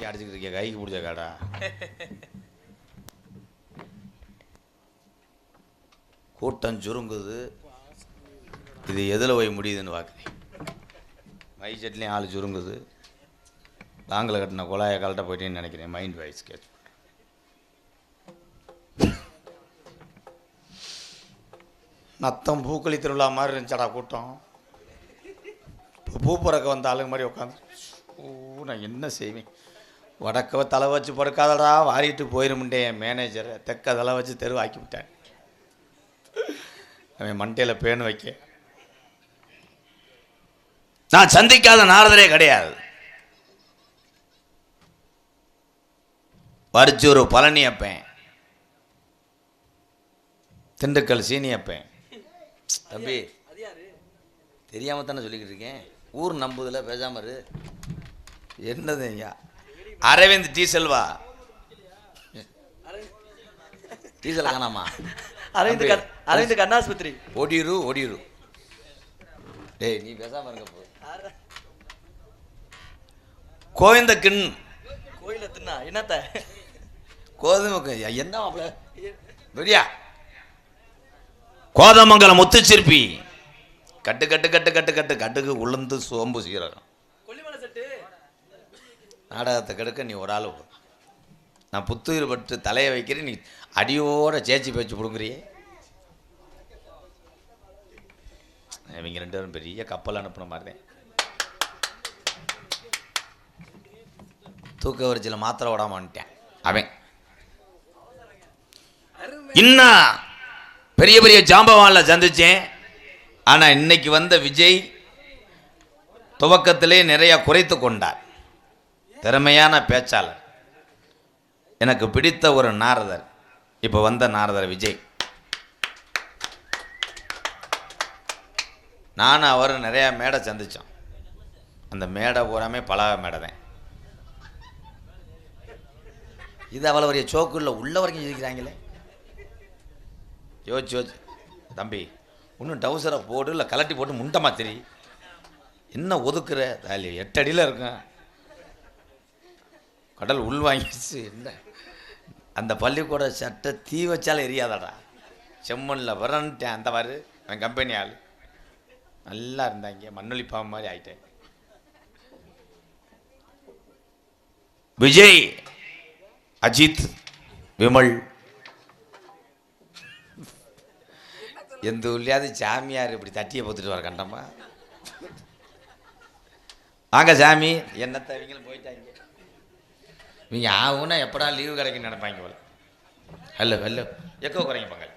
அடிச்சுக்கிட்டு இருக்க கைக்கு பிடிச்ச காடா. கூட்டம் சுருங்குது. இது எதில் போய் முடியுதுன்னு பார்க்குறேன். மை செட்லேயும் ஆள் சுருங்குது. தாங்கில் கட்டின குழாயை கலட்ட போயிட்டேன்னு நினைக்கிறேன். Mind voice catch. நத்தம் பூக்களி திருவிழா மாதிரி இருந்துச்சாடா கூட்டம். இப்போ பூ பிறக்க வந்த ஆளுங்க மாதிரி உட்காந்து நான் என்ன செய்வேன். வடக்க தலை வச்சு படுக்காதடா வாரிட்டு போயிருமுண்டே என் மேனேஜரை. தெக்க தலை வச்சு தெருவாக்கி விட்டேன். அவன் மண்டையில் பேன் வைக்க. நான் சந்திக்காத நாரதரே கிடையாது. பரிச்சூர் பழனி அப்பேன், திண்டுக்கல் சீனி அப்பேன். தம்பி தெரியாம தானே சொல்லிக்கிட்டு இருக்கேன். ஊர் நம்புதில் பேசாம இரு. என்னது ஐயா அரவிந்த் டி செல்வா. டீசல் காணாமா? அரவிந்த் கண்ணாஸ்பத்திரி. ஓடிரு. டேய் நீ பேசாம இருக்க போ. கோவிந்த கிண் கோயில தின்னா என்னத்த கோதுமை என்ன மாப்பிள ரெடியா? கோதமங்கலம் முத்துச்சிற்பி. கட்டு கட்டு கட்டு கட்டு கட்டு கட்டுக்கு உளுந்து சோம்பு சீரகம். நாடகத்தை கெடுக்க நீ ஒரு ஆள். நான் புத்துயிர் பட்டு தலையை வைக்கிறேன். நீ அடியோட சேச்சி பேச்சு பிடுங்குறியே. இவங்க 2 பேரும் பெரிய கப்பல் அனுப்பின மாதிரி. தூக்க வரிச்சியில் மாத்திரை விடாம வந்துட்டேன் அவன். இன்னும் பெரிய பெரிய ஜாம்பவான்ல சந்திச்சேன். ஆனால் இன்னைக்கு வந்த விஜய் துவக்கத்திலே நிறைய குறைத்து கொண்டார். திறமையான பேச்சாளர், எனக்கு பிடித்த ஒரு நாரதர். இப்போ வந்த நாரதர் விஜய். நானும் அவர் நிறையா மேடை சந்தித்தோம். அந்த மேடை பூராமே பலக மேடை தான். இது அவ்வளோ பெரிய சோக்குள்ள உள்ள வரைக்கும் இருக்கிறாங்களே. யோசிச்சு தம்பி இன்னும் டவுசரை போடு, இல்லை கலட்டி போட்டு முண்டமா தெரி. என்ன ஒதுக்குற தாலி 8 அடியில் இருக்கும். கடல் உள் வாங்கிச்சு. என்ன அந்த பள்ளிக்கூட சட்டை தீ வச்சாலும் எரியாதாடா. செம்மண்ணில் வரன்ட்டேன். அந்த மாதிரி என் கம்பெனி ஆள் நல்லா இருந்தாங்க. மண்ணொலி பாம்பு மாதிரி ஆயிட்டேன். விஜய், அஜித், விமல், எந்த ஊர்லையாவது சாமியார் இப்படி தட்டியை பார்த்துட்டு வர கண்டமா? வாங்க சாமி. என்னத்தை இவங்களும் போயிட்டாங்க. இவங்க ஆகுன்னா எப்படா லீவு கிடைக்குன்னு நினைப்பாங்க போல. ஹலோ எக்கோ குறைங்க பங்கல்.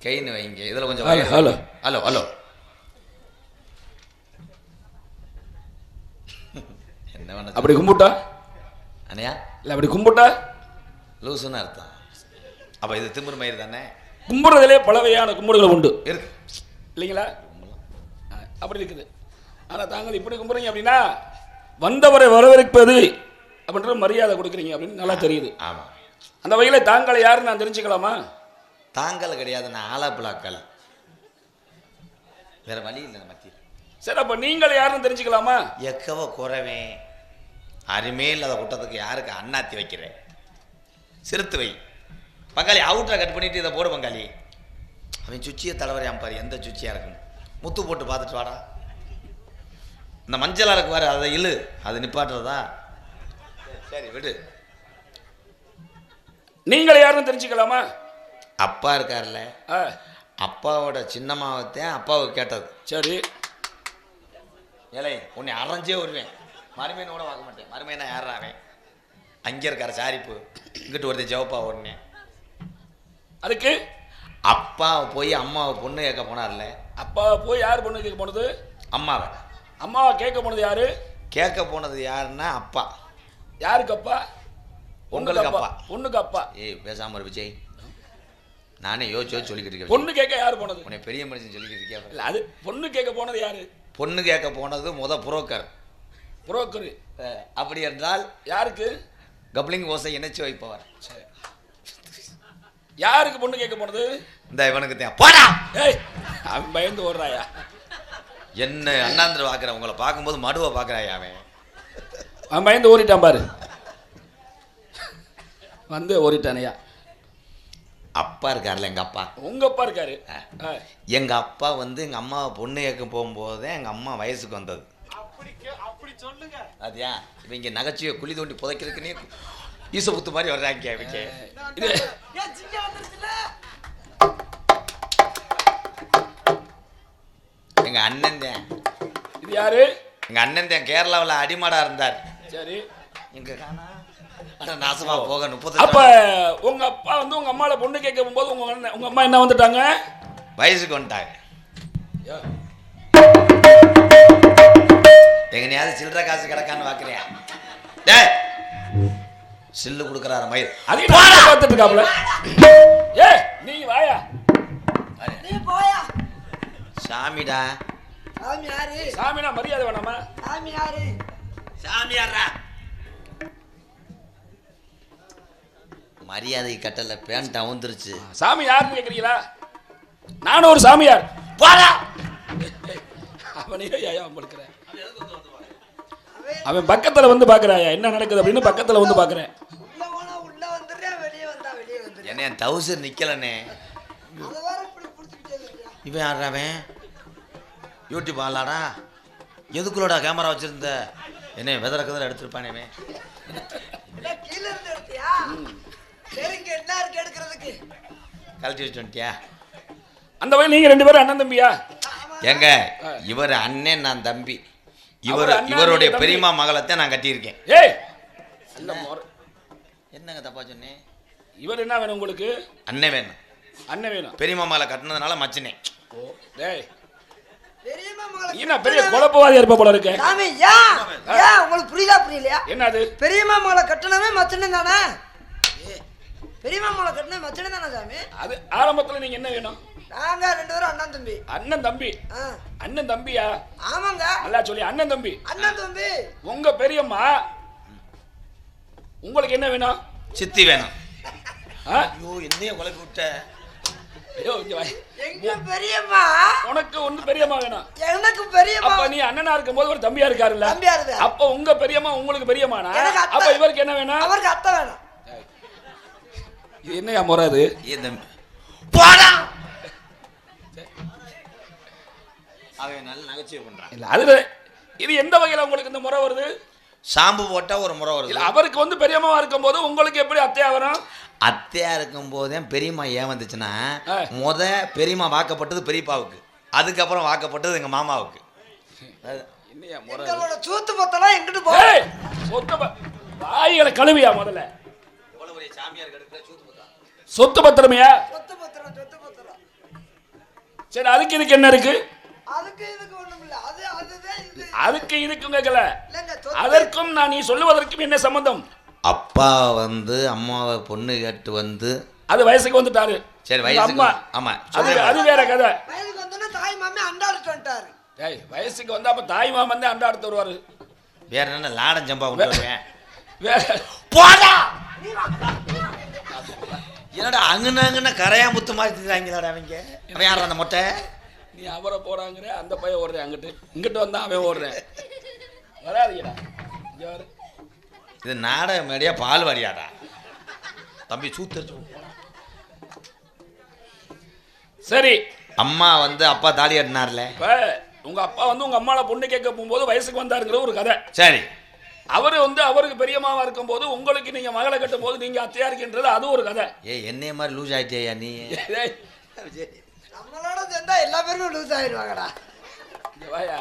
கைன்னு வைங்க. இதில் கொஞ்சம் ஹலோ என்ன பண்ண அப்படி கும்பிட்டா அண்ணையா? இல்லை அப்படி கும்பிட்டா லூசுன்னு அர்த்தம். அப்போ இது திமிரு மயிர் தானே. கும்பிட்றதுலே பல வகையான கும்பிடுகள் உண்டு இருக்கு இல்லைங்களா? அப்படி இருக்குது. ஆனால் தாங்கள் இப்படி கும்பிட்றீங்க அப்படின்னா வந்தவரை வரவேற்பது அப்படின்ற மரியாதை கொடுக்குறீங்க அப்படின்னு நல்லா தெரியுது. ஆமாம். அந்த வகையில் தாங்களை யாருன்னு நான் தெரிஞ்சுக்கலாமா? தாங்கள் கிடையாது, நான் ஆலாப்பிளாக்கள். வேற வழி இல்லை மத்திய. சரி, அப்போ நீங்கள் யாருன்னு தெரிஞ்சுக்கலாமா? எக்கவ குறவேன் அருமே இல்லாத கூட்டத்துக்கு யாருக்கு அண்ணாத்தி வைக்கிறேன். சிறுத்து வை பங்காளி. அவுட்டரை கட் பண்ணிட்டு இதை போடு பங்காளி. அவன் சுச்சியை தலைவரையாம் பாரு. எந்த சுச்சியாக இருக்குன்னு முத்து போட்டு பார்த்துட்டு வாடா. இந்த மஞ்சளாக இருக்கு பாரு, அதை இழு. அது நிப்பாட்டுறதா? சரி விடு. நீங்கள் யாருன்னு தெரிஞ்சுக்கலாமா? அப்பா இருக்கார்ல, அப்பாவோட சின்னம்மாவத்தையும் அப்பாவுக்கு கேட்டது. சரி ஏலே உன்னை அரைஞ்சே வருவேன். மருமையனை கூட பார்க்க மாட்டேன். மருமையனா யாராவேன்? அங்கே இருக்கார சாரிப்பு. இங்கிட்டு ஒருத்தர் ஜவப்பா உடனே. அதுக்கு அப்பா போய் அம்மாவை பொண்ணு கேட்க போனார்ல. அப்பா போய் யார் பொண்ணு கேட்க போனது? அம்மாவை. அம்மாவை கேட்க போனது யாரு? கேட்க போனது யாருன்னா அப்பா. யாருக்கு அப்பா? உங்களுக்கு அப்பா. பொண்ணுக்கு அப்பா. ஏய் பேசாம விஜய், நானே யோசிச்சு சொல்லிக்கிட்டு இருக்கேன். பொண்ணு கேட்க யார் போனது? உன்னை பெரிய மனுஷன் சொல்லிக்கிட்டு இருக்கேன். இல்லை, அது பொண்ணு கேட்க போனது யாரு? பொண்ணு கேட்க போனது புரோக்கர். புரோக்கர். அப்படி என்றால் யாருக்கு? கப்ளிங் ஓசை இணைச்சு வைப்பவர். யாருக்கு பொண்ணு கேட்க போனது? இந்த இவனுக்கு தான். போடா. ஏய் அவன் பயந்து ஓடுறாயா? என்ன அண்ணாந்திர பார்க்குறேன். உங்களை பார்க்கும்போது மடுவை பார்க்குறாயா? அவன் அவன் பயந்து ஓடிட்டான் பாரு. வந்து ஓடிட்டானையா. அப்பா இருக்கார்ல எங்க அப்பா. உங்க அப்பா இருக்காரு. எங்க அப்பா வந்து எங்க அம்மாவை பொண்ணு கேட்க போகும்போதே எங்க அம்மா வயசுக்கு வந்தது. அப்படி சொல்லுங்க. அதையா இவங்க நகைச்சுவை குழி தோண்டி புதைக்கிறதுக்குன்னே ஈசபுத்து மாதிரி வர்றாங்க இவங்க. எங்க அண்ணன் தான். இது யாரு? எங்க அண்ணன் தான் கேரளாவில் அடிமாடா இருந்தார். சரி. எங்க நாசமா போக 30. அப்ப உங்க அப்பா வந்து உங்க அம்மால பொண்ணு கேட்க போகும்போது உங்க அம்மா என்ன வந்துட்டாங்க? வயசுக்கு வந்துட்டாங்க. எங்கனையாவது சில்லற காசு கிடக்கான்னு பாக்குறியா? டேய் சில்லு கொடுக்கறாரு மயிர். அது பார்த்துட்டு இருக்காப்ல. ஏய் நீ வாயா. நீ போயா. சாமிடா. சாமி யாரு? சாமினா மரியாதை வேணாமா? சாமி யாரு? சாமி யாரா? மரியாதை கட்டல பேண்ட் அவுந்துருச்சு. சாமி யாருன்னு கேக்குறீங்களா? நானும் ஒரு சாமியார். போடா. அவனே ஐயா உங்களுக்கு. அவன் பக்கத்துல வந்து பாக்குறாயா என்ன நடக்குது அப்படின்னு பக்கத்துல வந்து பாக்குறேன். உள்ள போனா உள்ள வந்துறேன், வெளிய வந்தா வெளிய வந்துறேன். என்ன டவுசர் நிக்கலனே. அத வேற இப்படி புடிச்சிட்டே இருக்கியா? இவன் யாரவன்? யூடியூப் ஆளாடா. எதுக்குள்ளடா கேமரா வச்சிருந்த? என்ன வெதற கதற எடுத்துப்பானே இவன். இல்ல கீழ இருந்து எடுத்தியா? சரிங்க என்ன இருக்கு எடுக்கிறதுக்கு? கழட்டி வச்சுட்டியா? அந்த வயல் நீங்க ரெண்டு பேரும் அண்ணன் தம்பியா? ஏங்க இவர் அண்ணன் நான் தம்பி. இவருடைய பெரியம்மா மகளத்தான் நான் கட்டியிருக்கேன். ஏய் என்னங்க தப்பா சொன்னேன்? இவர் என்ன வேணும் உங்களுக்கு? அண்ணன் வேணும். அண்ணன் வேணும். பெரியம்மா மகளை கட்டினதுனால மச்சினே. ஓ டேய் பெரியம்மா மகள என்ன பெரிய குழப்பவாதியா இருப்ப போல இருக்கு. சாமி ஏன் உங்களுக்கு புரியுதா புரியலையா? என்னது? பெரியம்மா மகள கட்டணமே மச்சனே தானே? பெரியம்மா மகள கட்டணமே மச்சனே தானே சாமி? அது ஆரம்பத்துல நீங்க என்ன வேணும்? நாங்க ரெண்டு பேரும் அண்ணன் தம்பி. அண்ணன் தம்பி. அண்ணன் தம்பியா? ஆமாங்க. நல்லா சொல்லி அண்ணன் தம்பி. அண்ணன் தம்பி. உங்க பெரியம்மா உங்களுக்கு என்ன வேணும்? சித்தி வேணும். ஐயோ என்னைய குழப்பி விட்ட. ஐயோ இங்க வா. எங்க பெரியம்மா? உனக்கு ஒண்ணு பெரியம்மா வேணும். எனக்கு பெரியம்மா. அப்ப நீ அண்ணனா இருக்கும்போது ஒரு தம்பியா இருக்காருல்ல? தம்பியா இருக்கு. அப்ப உங்க பெரியம்மா உங்களுக்கு பெரியம்மானா? அப்ப இவருக்கு என்ன வேணும்? அவருக்கு அத்தை வேணும். இது என்னையா முறாது? இந்த போடா. அவன் நல்ல நகைச்சுவை பண்றான். இல்ல அது இது எந்த வகையில உங்களுக்கு இந்த முறை வருது? ஷாம்பு போட்டா ஒரு முறை வருது. இல்ல அவருக்கு வந்து பெரியம்மாவா இருக்கும்போது உங்களுக்கு எப்படி அத்தையா வரும்? அத்தையா இருக்கும் போதே பெரியம்மா ஏன் வந்துச்சுன்னா பெரியம்மா வாக்கப்பட்டது பெரியப்பாவுக்கு, அதுக்கப்புறம் வாக்கப்பட்டது எங்க மாமாவுக்கு. என்னையா முறை? எங்களோட சூத்து பத்தலாம் எங்கிட்டு போ. ஏய் சொத்து வாய்களை கழுவியா முதல்ல. எவ்வளவு பெரிய சாமியார் கடுக்குற சூத்து பத்தா. சொத்து பத்திரமையா? சொத்து பத்திரம் சொத்து பத்திரம். சரி அதுக்கு இதுக்கு என்ன இருக்கு? அதுக்கு இதுக்கு ஒண்ணும் இல்ல. அதுதான் இது. அதுக்கு இதுக்கும் கேட்கல. இல்லங்க அதற்கும் நான் நீ சொல்லுவதற்கும் என்ன சம்பந்தம்? அப்பா வந்து அம்மாவை பொண்ணு கேட்டு வந்து அது வயசுக்கு வந்துட்டாரு. சரி வயசுக்கு ஆமா அது வேற கதை. வயசுக்கு வந்தோன்னா தாய் மாமே அண்டாடிட்டு வந்துட்டாரு. ஏய் வயசுக்கு வந்தா அப்ப தாய் மாமன் வந்து அண்டாடுத்து வருவாரு. வேற என்ன லாடம் ஜம்பா கொண்டு வருவேன். போடா. என்னடா அங்கன கரையா முத்து மாதிரி திட்டாங்களாடா அவங்க. அவன் யாரா அந்த மொட்டை? நீ அவரை போறாங்கிற அந்த பையன் ஓடுறேன் அங்கிட்டு இங்கிட்டு வந்தா அவன் ஓடுறேன். வராதுடா. இங்க வர. இது நாடக மேடியா பால் வாடியாடா தம்பி சூத்து. சரி அம்மா வந்து அப்பா தாலி கட்டினார்ல. உங்க அப்பா வந்து உங்க அம்மால பொண்ணு கேட்க போகும்போது வயசுக்கு வந்தாருங்கிற ஒரு கதை. சரி அவரு வந்து அவருக்கு பெரியம்மாவா இருக்கும் போது உங்களுக்கு நீங்க மகளை கட்டும் போது நீங்க அத்தையா இருக்கின்றது அது ஒரு கதை. என்னைய மாதிரி லூஸ் ஆயிட்டியா நீ? நம்மளோட சேர்ந்தா எல்லா பேருமே லூஸ் ஆயிடுவாங்கடா. வாயா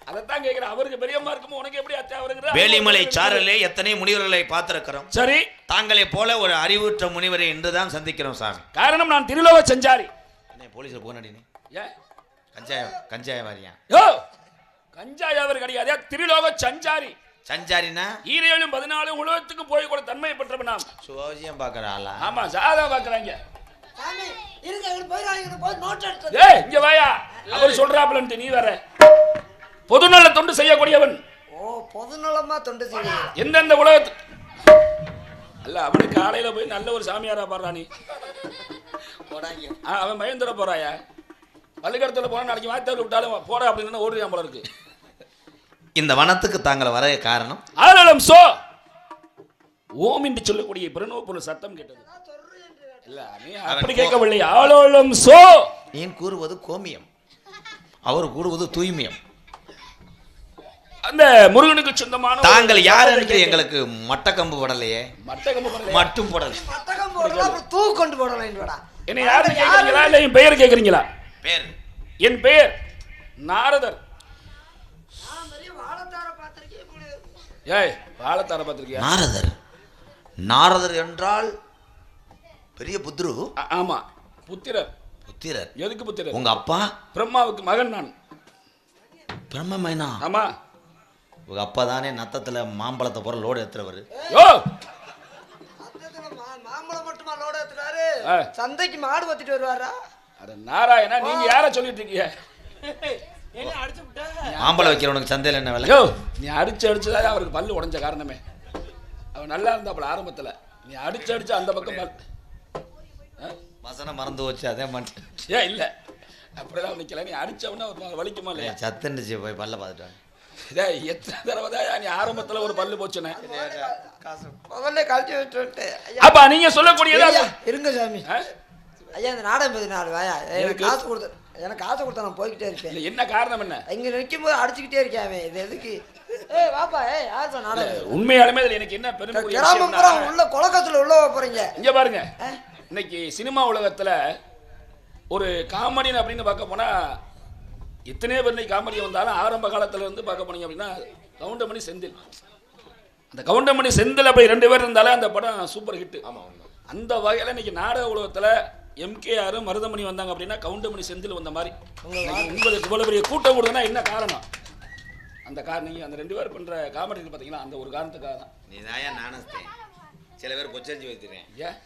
அதைத்தான் கேட்கிறேன். அவருக்கு பெரியம்மா இருக்கும் உனக்கு எப்படி அத்தையா வருங்கிற? வேலிமலை சாரலே எத்தனை முனிவர்களை பார்த்திருக்கிறோம். சரி தாங்களை போல ஒரு அறிவுற்ற முனிவரை இன்றுதான் சந்திக்கிறோம் சாமி. காரணம் நான் திருலோக சஞ்சாரி. என்ன போலீஸ்ல போனடி நீ? ஏன் கஞ்சாய வாரியா? யோ கஞ்சாயவர் கிடையாது, திருலோக சஞ்சாரி. சஞ்சாரினா 7 14 உலகத்துக்கு போய் கூட தன்மையை பெற்றவன் நாம். சுவாஜியம் பாக்குற ஆளா? ஆமா சாதா பாக்குறாங்க. சாமி இருங்க எங்க போயிராங்க போய் நோட் எடுத்து. ஏய் இங்க வாயா. அவர் சொல்றாப்லன்ட்டு நீ வேற. பொதுநல தொண்டு செய்யக்கூடியவன். ஓ பொதுநலமா தொண்டு செய்யறீங்க. எந்தெந்த உலகத்து அல்ல அவனுக்கு காலையில போய் நல்ல ஒரு சாமியாரா பாடுறா நீ. அவன் பயந்துட போறாயா? பள்ளிக்கூடத்துல போனா நாளைக்கு வாய்த்தாள் விட்டாலும் போற அப்படின்னு ஓடுறியா போல இருக்கு. இந்த வனத்துக்கு தாங்கள் வர காரணம் ஆலோலம் சோ ஓம் என்று சொல்லக்கூடிய பிரணவ சத்தம் கேட்டது. இல்ல நீ அப்படி கேட்கவில்லை. ஆலோலம் சோ நீ கூறுவது கோமியம், அவர் கூறுவது தூய்மையம். அந்த முருகனுக்கு சொந்தமான தாங்கள் யார் என்று எங்களுக்கு மட்டக்கம்பு போடலையே. மட்டக்கம்பு போடலையே. மட்டும் போடல. மட்டக்கம்பு போடல, அப்புறம் தூக்கு கொண்டு போடலைன்னுடா. என்ன யாரு கேக்குறீங்களா இல்ல என் பெயர் கேக்குறீங்களா? பேர். என் பெயர் நாரதர். நான் பெரிய வாழத்தார பாத்திருக்கேன் போல. ஏய் வாழத்தார பாத்திருக்கியா? நாரதர். நாரதர் என்றால் பெரிய புத்ரு. ஆமா புத்திரர். புத்திரர். எதுக்கு புத்திரர்? உங்க அப்பா பிரம்மாவுக்கு மகன் நான். பிரம்மமைனா. ஆமா. உங்க அப்பா தானே நத்தத்துல மாம்பழத்தை போற லோடு ஏத்துறவர். யோ நத்தத்துல மாம்பழம் மட்டுமா லோட ஏத்துறாரு? ஆ. சந்தைக்கு மாடு வத்திட்டு வருவாரா? அட நாராயணா நீங்க யார சொல்லிட்டு இருக்கீங்க? என்ன அடிச்சு விட்ட? மாம்பழம் வைக்கிறவனுக்கு சந்தையில் என்ன வேலை? யோ நீ அடிச்சதான் அவருக்கு பல்லு உடைஞ்ச காரணமே. அவன் நல்லா இருந்தாப்புல ஆரம்பத்துல. நீ அடிச்சு அந்த பக்கம் வசனம் மறந்து வச்சு அதே மாதிரி. ஏன் இல்ல அப்படிதான் நிக்கல. நீ அடிச்சவன ஒரு வலிக்குமா இல்லையா? சத்துண்டுச்சு போய் பல்ல பார்த்துட்டு. டேய் எத்தனை தடவை தான் நீ ஆரம்பத்துல ஒரு பல்லு போச்சுனே. முதல்ல கழட்டி விட்டு அப்ப நீங்க சொல்லக்கூடியது ஐயா, இருங்க சாமி. ஆ? ஐயா இந்த நாடகம் 14 வாயா. எனக்கு எதுக்கு? காசு கொடுத்த எனக்கு காசு கொடுத்தா நான் போய்கிட்டே இருப்பேன். இல்ல, என்ன காரணம் என்ன? இங்க நிற்கும் போது அடிச்சுக்கிட்டே இருக்கேன் அவன். இது எதுக்கு? ஏய் வாப்பா, ஏய் யார் சார் நாடகம்? உண்மையாலுமே இதுல எனக்கு என்ன பெருமைக்குரிய கிராமம் பூரா விஷயம்னா, உள்ள கொலக்கத்துல உள்ள போறீங்க. இங்க பாருங்க இன்னைக்கு சினிமா உலகத்துல ஒரு காமெடின்னு அப்படின்னு பார்க்க போனா எத்தனையோ பேர் இன்னைக்கு காமெடி வந்தாலும் ஆரம்ப காலத்துல இருந்து பார்க்க போனீங்க அப்படின்னா கவுண்டமணி செந்தில். அந்த கவுண்டமணி செந்தில் அப்படி 2 பேர் இருந்தாலே அந்த படம் சூப்பர் ஹிட். அந்த வகையில இன்னைக்கு நாடக உலகத்துல MKR மருதமணி வந்தாங்க அப்படின்னா கவுண்டமணி செந்தில் வந்த மாதிரி உங்களுக்கு இவ்வளவு பெரிய கூட்டம் கொடுத்தனா என்ன காரணம்? அந்த காரணம் அந்த 2 பேர் பண்ற காமெடி பாத்தீங்களா, அந்த ஒரு காரணத்துக்காக தான். நீ தாயா நானஸ்தேன். சில பேர் பொச்சரிச்சு வைத்துறேன். ஏன்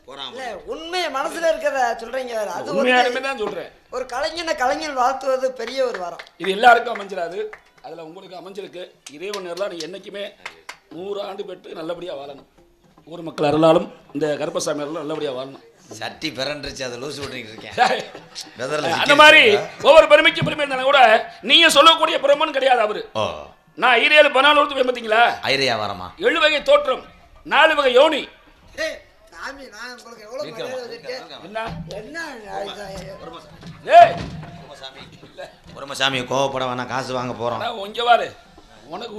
போறான். இல்ல உண்மையை மனசுல இருக்கிறத சொல்றீங்க வேற. அது உண்மையாலுமே தான் சொல்றேன். ஒரு கலைஞர் வாழ்த்துவது பெரிய ஒரு வரம். இது எல்லாருக்கும் அமைஞ்சிடாது. அதுல உங்களுக்கு அமைஞ்சிருக்கு. இறைவன் நீ என்னைக்குமே 100 ஆண்டு பெற்று நல்லபடியா வாழணும். ஊர் மக்கள் அருளாலும் இந்த கருப்பசாமி அருளாலும் நல்லபடியா வாழணும். சட்டி பிறண்டுருச்சு, அதை லூசு விட்டுக்கிட்டு இருக்கேன். அந்த மாதிரி ஒவ்வொரு பெருமைக்கு பெருமை இருந்தாலும் கூட நீங்க சொல்லக்கூடிய பிரம்மன் கிடையாது அவரு. நான் 7 பனாலூர்த்து போய் பார்த்தீங்களா? ஐரியா வரமா 7 வகை தோற்றம் 4 வகை யோனி. சாமி நான் உங்களுக்கு எவ்வளவு மரியாதை வச்சிருக்கேன். என்ன என்ன டேய் பிரம்மசாமி கோவப்பட வேணாம், காசு வாங்க போறோம். இங்க பாரு, உனக்கு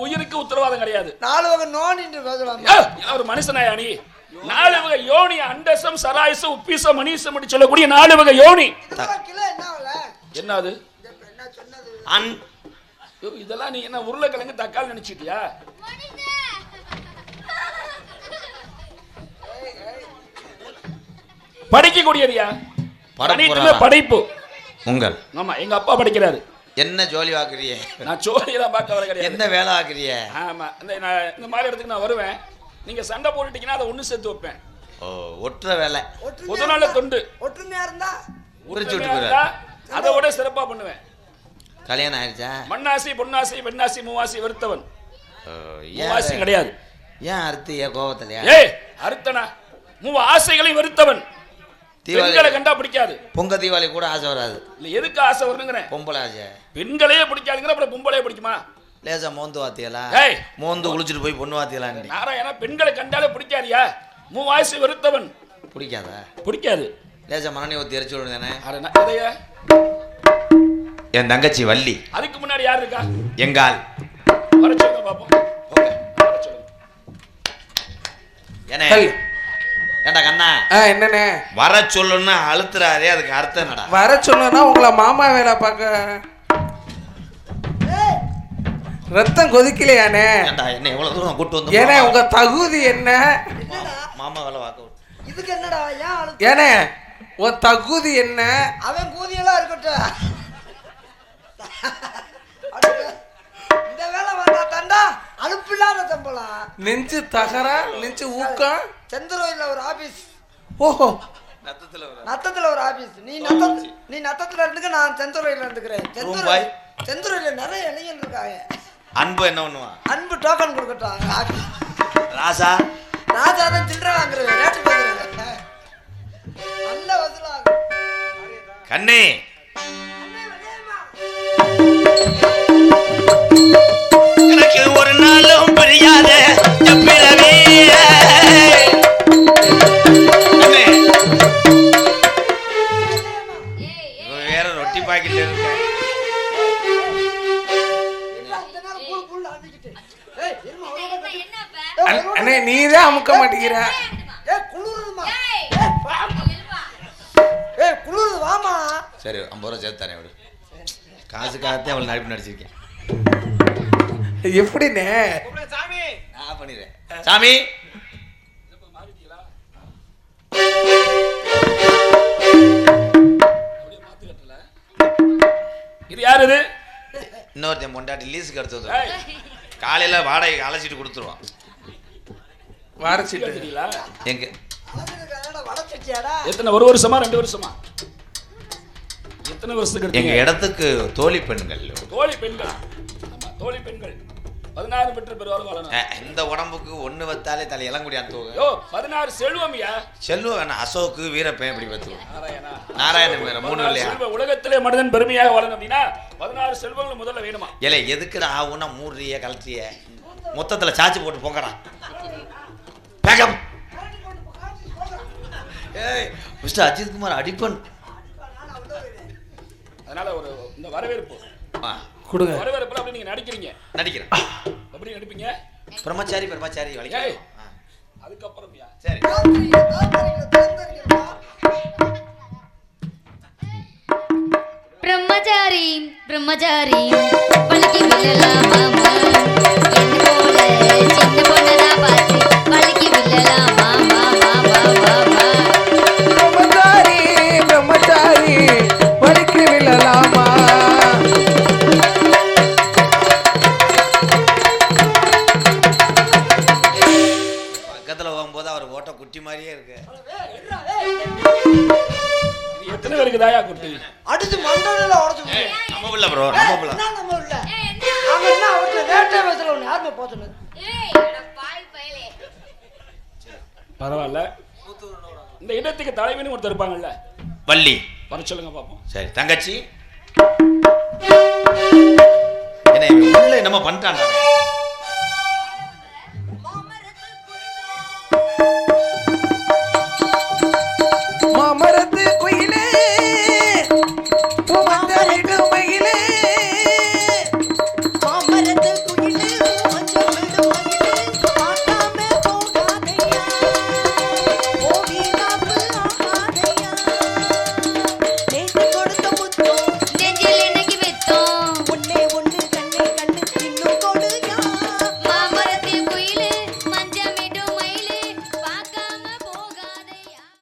உயிருக்கு உத்தரவாதம் கிடையாது. 4 வகை நோனின்னு பேசலாம். ஒரு மனுஷனாயா நீ? 4 வகை யோனி, அண்டசம் சராயசம் உப்பிசம் மணிசம் அப்படி சொல்லக்கூடிய 4 வகை யோனி. கிலோ என்ன என்னது என்ன சொன்னது? இதெல்லாம் நீ என்ன உருளைக்கிழங்கு தக்காளி நினைச்சிட்டியா? படிக்கக்கூடியதியா? படைப்பு உங்கள். ஆமா எங்க அப்பா படிக்கிறாரு. என்ன ஜோலி ஆக்குறிய? நான் ஜோலியெல்லாம் பார்க்க வர கிடையாது. என்ன வேலை ஆக்குறிய? ஆமா இந்த மாதிரி இடத்துக்கு நான் வருவேன். நீங்க சண்டை போட்டுட்டீங்கன்னா அதை ஒண்ணு சேர்த்து வைப்பேன். ஓ ஒற்ற வேலை. பொது நாள் தொண்டு ஒற்றுமையா இருந்தா உரிச்சு விட்டு அதை விட சிறப்பா பண்ணுவேன். கல்யாணம் ஆயிடுச்சா? மண்ணாசி பொன்னாசி பெண்ணாசி மூவாசி வெறுத்தவன். மூவாசி கிடையாது. ஏன் அறுத்து கோபத்திலையா? ஏய் அறுத்தனா ஆசைகளை வெறுத்தவன். பெண்களை கண்டா பிடிக்காது. பொங்க தீபாவளி கூட ஆசை வராது. இல்ல எதுக்கு ஆசை வரணுங்கிறேன்? பொம்பளை ஆசை. பெண்களையே பிடிக்காதுங்கிற அப்புறம் பொம்பளையே பிடிக்குமா? லேசா மோந்து வாத்தியலா? ஏய் மோந்து குளிச்சுட்டு போய் பொண்ணு வாத்தியலாண்டி. நாராயணா பெண்களை கண்டாலே பிடிக்காதியா? மூவாசி வெறுத்தவன். பிடிக்காதா? பிடிக்காது. லேசா மரணி ஊத்தி எரிச்சு விடுதானே. என் தங்கச்சி வள்ளி. அதுக்கு முன்னாடி யார் இருக்கா? எங்கால். வர சொல்லுங்க பாப்போம். என்ன ஏண்டா கண்ணா? என்னண்ணே வர சொல்லுன்னா அழுத்துறாரே, அதுக்கு அர்த்தம் என்னடா? வர சொல்லுன்னா உங்களை மாமா வேலை பார்க்க ரத்தம் கொதிக்கலையானே? ஏண்டா என்ன எவ்வளவு தூரம் கூட்டு வந்து? ஏனே உங்க தகுதி என்ன? மாமா வேலை பார்க்க. இதுக்கு என்னடா ஏன் அழுத்து? ஏனே உன் தகுதி என்ன? அவன் கூதியெல்லாம் இருக்கட்டும். இந்த வேலை வந்தா தண்டா அலுப்பில்லாத சம்பளம். நெஞ்சு தகரா நெஞ்சு ஊக்கம். செந்தரோயில ஒரு ஆபீஸ். ஓஹோ நத்தத்துல ஒரு ஆபீஸ். நீ நத்தத்துல இருந்துக்க, நான் செந்தரோயில இருந்துக்கிறேன். செந்தரோயில நிறைய இளைஞர்கள் இருக்காங்க. அன்பு என்ன பண்ணுவான்? அன்பு டோக்கன் கொடுக்கட்டும். ராசா தான் சில்லறை வாங்குறது, ரேட்டு பேசுறது நல்ல வசூலாகும். கண்ணே அண்ணே, எனக்கு ஒரு நாளும் புரியாத பிறவி. வேற ரொட்டி பாக்கெட் இருக்க அண்ணே நீதான் அமுக்க மாட்டேங்கிற. குளிருது வாமா. சரி 50 ரூபா சேர்த்து தரேன் விடு. காசுக்காகத்தான் அவளை நடிப்பு நடிச்சிருக்கேன். எப்படிண்ணே? சாமி நான் பண்ணிடுறேன். சாமி இது யார் இது? இன்னொருத்தன் பொண்டாட்டி லீஸுக்கு எடுத்தது. காலையில வாடகை அழைச்சிட்டு கொடுத்துருவான். வாரச்சிட்டு தெரியல. எங்க எத்தனை, ஒரு வருஷமா 2 வருஷமா? எத்தனை வருஷத்துக்கு எங்க எடுத்தீங்க? இடத்துக்கு தோழி பெண்கள். தோழி பெண்கள். ஆமா, தோழி பெண்கள் 16 பெற்ற பெருவாள் வாழணும். இந்த உடம்புக்கு ஒண்ணு வத்தாலே தலை இளங்குடியான் தூங்க. யோ 16 செல்வம்யா. செல்வம் வேணா, அசோக்கு வீரப்பன் இப்படி பத்துவோம். நாராயணா. நாராயணன் வேற 3 இல்லையா? செல்வ உலகத்திலே மனிதன் பெருமையாக வாழணும் அப்படின்னா 16 செல்வங்கள் முதல்ல வேணுமா? இல்லை எதுக்குடா ஆகும்னா மூடுறிய கலத்திய மொத்தத்துல சாச்சி போட்டு போங்கடா. பேகம். ஏய் மிஸ்டர் அஜித் குமார் அடிப்பன். அதனால ஒரு இந்த வரவேற்பு கொடுங்க. வரவேற்புல அப்படி நீங்க நடிக்கிறீங்க. நடிக்கிறேன். எப்படி நடிப்பீங்க? பிரம்மச்சாரி ஏய், வலிக்க. அதுக்கப்புறம்யா. சரி பிரம்மச்சாரி பிரம்மச்சாரி பழுக்கி விழலாம் மாமா, என்ன போல சின்ன பொண்ணதா பார்த்து பழுக்கி விழலாம் மாமா மாமா மாமா. பிரம்மச்சாரி பிரம்மச்சாரி வலிக்கு விழலாமா? பக்கத்துல போகும்போது அவர் ஓட்ட குட்டி மாதிரியே இருக்கு. இது எத்தனை பேருக்கு தாயா குட்டி? அடிச்சு மண்டல உடைச்சு. நம்ம பிள்ளை ப்ரோ, நம்ம பிள்ளை. நம்ம இல்ல. அவன் என்ன அவர்ட்ட ரேட்டே பேசல, உன்னை யாருமே போச்சுன்னு. ஏய் அட பாய் பயலே. பரவாயில்ல. இந்த இடத்துக்கு தலைவனும் ஒருத்தர் இருப்பாங்கல்ல, வள்ளி. வர சொல்லுங்க பாப்போம். சரி தங்கச்சி. என்ன உள்ள என்னமோ பண்ணிட்டான்.